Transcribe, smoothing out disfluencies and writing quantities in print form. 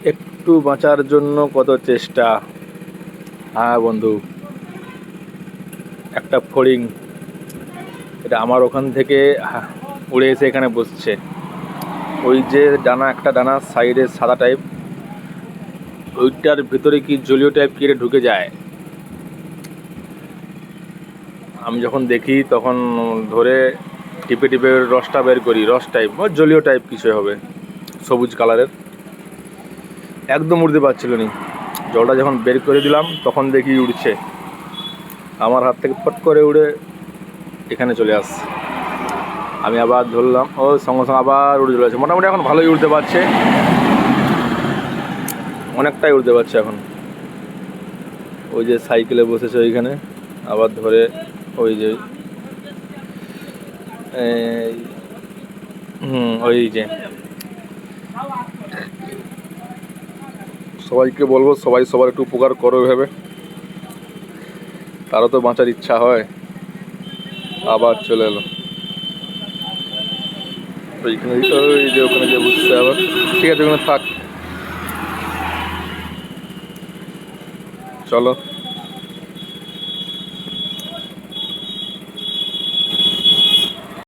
একটু বাঁচার জন্য কত চেষ্টা। হ্যাঁ বন্ধু, একটা ফড়িং, এটা আমার ওখান থেকে উড়ে এসে এখানে বসছে। ওই যে ডানা, একটা ডানা সাইডে সাদা টাইপ, ওইটার ভিতরে কি জলীয় টাইপ কি ঢুকে যায়। আমি যখন দেখি তখন ধরে টিপে টিপে রসটা বের করি, রস টাইপ বা জলীয় টাইপ কিছু হবে, সবুজ কালারের। একদম উড়তে পারছিল না। জলটা যখন বের করে দিলাম তখন দেখি উড়ছে, আমার হাত থেকে ফট করে উড়ে এখানে চলে আসছে। আমি আবার ধরলাম, ও সঙ্গে সঙ্গে আবার উড়ে চলে আসছে। মোটামুটি এখন ভালোই উড়তে পারছে, অনেকটাই উড়তে পারছে এখন। ওই যে সাইকেলে বসেছে ওইখানে, আবার ধরে ওই যে ওই যে সবাইকে বলবো সবাই সবার একটু উপকার করো ভেবে, তারও তো বাঁচার ইচ্ছা হয়। আবার চলে এলো ওইখানে, ওই যে ওখানে গিয়ে বুঝতে আবার। ঠিক আছে, ওখানে থাক, চলো।